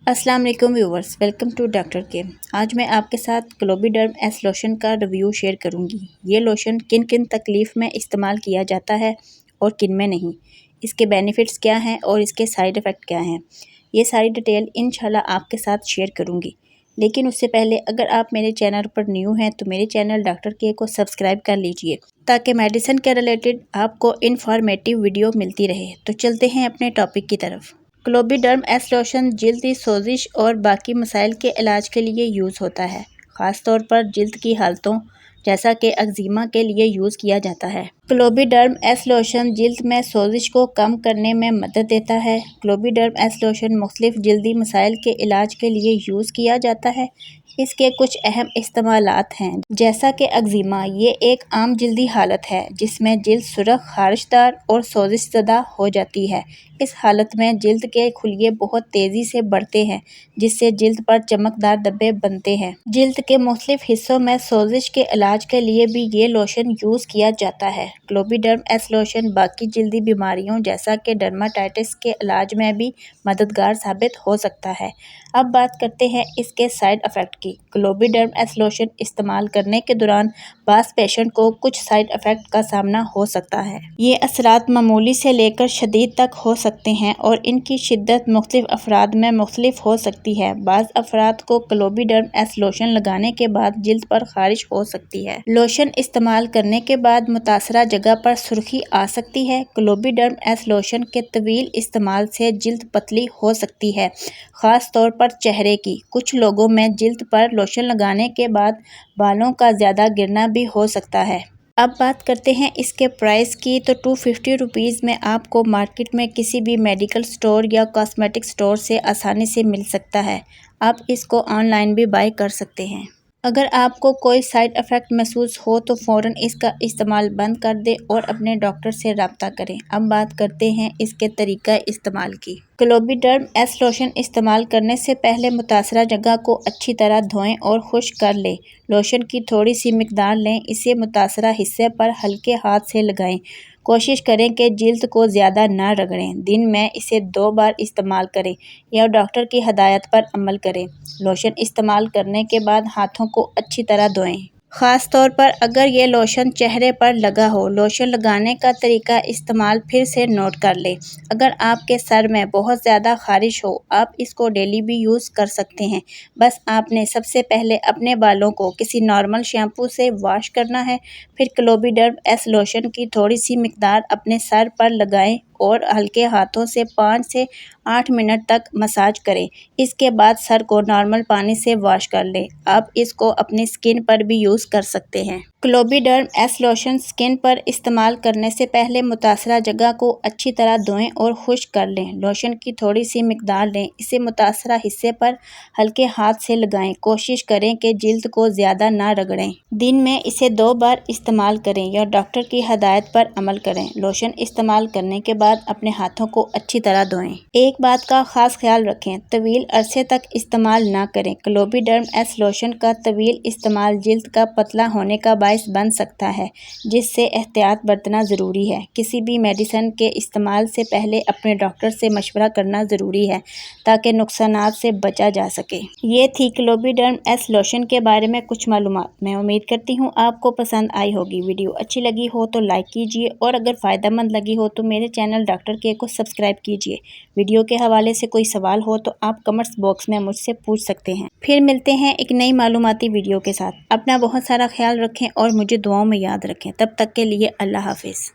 अस्सलाम वालेकुम viewers, welcome to doctor के। आज मैं आपके साथ क्लोबीडर्म एस लोशन का रिव्यू शेयर करूंगी। ये लोशन किन किन तकलीफ़ में इस्तेमाल किया जाता है और किन में नहीं, इसके बेनिफिट्स क्या हैं और इसके साइड इफ़ेक्ट क्या हैं, ये सारी डिटेल इंशाल्लाह आपके साथ शेयर करूंगी। लेकिन उससे पहले अगर आप मेरे चैनल पर न्यू हैं तो मेरे चैनल डॉक्टर के को सब्सक्राइब कर लीजिए ताकि मेडिसिन के रिलेटेड आपको इन्फॉर्मेटिव वीडियो मिलती रहे। तो चलते हैं अपने टॉपिक की तरफ। क्लोबीडर्म एस लोशन जल्दी सोजिश और बाकी मसाइल के इलाज के लिए यूज़ होता है। ख़ास तौर पर जल्द की हालतों जैसा कि एक्जिमा के लिए यूज़ किया जाता है। क्लोबीडर्म एस लोशन जल्द में सोजिश को कम करने में मदद देता है। क्लोबीडर्म एस लोशन मुख्तलिफ जल्दी मसाइल के इलाज के लिए यूज़ किया जाता है। इसके कुछ अहम इस्तेमालात हैं, जैसा कि एक्जिमा। ये एक आम जल्दी हालत है जिसमें जल्द सुर्ख, खारिशदार और सोजिश ज़दा हो जाती है। इस हालत में जल्द के खुलिये बहुत तेज़ी से बढ़ते हैं जिससे जल्द पर चमकदार धब्बे बनते हैं। जल्द के मुख्तलिफ हिस्सों में सोजिश के इलाज के लिए भी ये लोशन यूज़ किया जाता है। क्लोबीडर्म एस लोशन बाकी जल्दी बीमारियों जैसा कि डर्माटाइटिस के इलाज में भी मददगार साबित हो सकता है। अब बात करते हैं इसके साइड इफ़ेक्ट की। क्लोबीडर्म एस लोशन इस्तेमाल करने के दौरान बास पेशेंट को कुछ साइड इफ़ेक्ट का सामना हो सकता है। ये असरात मामूली से लेकर शदीद तक हो सकते हैं और इनकी शिद्दत मुख्तलिफ अफराद में मुख्तलिफ हो सकती है। बाज़ अफराद को क्लोबीडर्म एस लोशन लगाने के बाद जल्द पर खारिश हो सकती है। लोशन इस्तेमाल करने के बाद मुतासरा जगह पर सुर्खी आ सकती है। क्लोबीडर्म एस लोशन के तवील इस्तेमाल से जल्द पतली हो सकती है, ख़ास तौर पर चेहरे की। कुछ लोगों में जल्द पर लोशन लगाने के बाद बालों का ज़्यादा गिरना भी हो सकता है। अब बात करते हैं इसके प्राइस की। तो 250 रुपीज़ में आपको मार्केट में किसी भी मेडिकल स्टोर या कॉस्मेटिक स्टोर से आसानी से मिल सकता है। आप इसको ऑनलाइन भी बाय कर सकते हैं। अगर आपको कोई साइड इफ़ेक्ट महसूस हो तो फ़ौरन इसका इस्तेमाल बंद कर दें और अपने डॉक्टर से रब्ता करें। अब बात करते हैं इसके तरीक़ा इस्तेमाल की। क्लोबीडर्म एस लोशन इस्तेमाल करने से पहले मुतासरा जगह को अच्छी तरह धोएं और खुश्क कर लें। लोशन की थोड़ी सी मिकदार लें, इसे मुतासरा हिस्से पर हल्के हाथ से लगाएं। कोशिश करें कि जल्द को ज़्यादा ना रगड़ें। दिन में इसे 2 बार इस्तेमाल करें या डॉक्टर की हदायत पर अमल करें। लोशन इस्तेमाल करने के बाद हाथों को अच्छी तरह धोएं, ख़ास तौर पर अगर ये लोशन चेहरे पर लगा हो। लोशन लगाने का तरीका इस्तेमाल फिर से नोट कर लें। अगर आपके सर में बहुत ज़्यादा खारिश हो, आप इसको डेली भी यूज़ कर सकते हैं। बस आपने सबसे पहले अपने बालों को किसी नॉर्मल शैम्पू से वॉश करना है। फिर क्लोबीडर्म एस लोशन की थोड़ी सी मिकदार अपने सर पर लगाएं और हल्के हाथों से 5 से 8 मिनट तक मसाज करें। इसके बाद सर को नॉर्मल पानी से वॉश कर लें। आप इसको अपनी स्किन पर भी यूज़ कर सकते हैं। क्लोबीडर्म एस लोशन स्किन पर इस्तेमाल करने से पहले मुतासरा जगह को अच्छी तरह धोएं और खुश्क कर लें। लोशन की थोड़ी सी मिकदार लें, इसे मुतासरा हिस्से पर हल्के हाथ से लगाएं। कोशिश करें कि जल्द को ज़्यादा ना रगड़ें। दिन में इसे 2 बार इस्तेमाल करें या डॉक्टर की हदायत पर अमल करें। लोशन इस्तेमाल करने के बाद अपने हाथों को अच्छी तरह धोएं। एक बात का ख़ास ख्याल रखें, तवील अरसे तक इस्तेमाल ना करें। क्लोबीडर्म एस लोशन का तवील इस्तेमाल जल्द का पतला होने का बायस बन सकता है, जिससे एहतियात बरतना ज़रूरी है। किसी भी मेडिसिन के इस्तेमाल से पहले अपने डॉक्टर से मशवरा करना ज़रूरी है ताकि नुकसानात से बचा जा सके। ये थी क्लोबीडर्म एस लोशन के बारे में कुछ मालूमात। मैं उम्मीद करती हूँ आपको पसंद आई होगी। वीडियो अच्छी लगी हो तो लाइक कीजिए और अगर फ़ायदेमंद लगी हो तो मेरे चैनल डॉक्टर के को सब्सक्राइब कीजिए। वीडियो के हवाले से कोई सवाल हो तो आप कमेंट्स बॉक्स में मुझसे पूछ सकते हैं। फिर मिलते हैं एक नई मालूमाती वीडियो के साथ। अपना बहुत सारा ख्याल रखें और मुझे दुआओं में याद रखें। तब तक के लिए अल्लाह हाफिज़।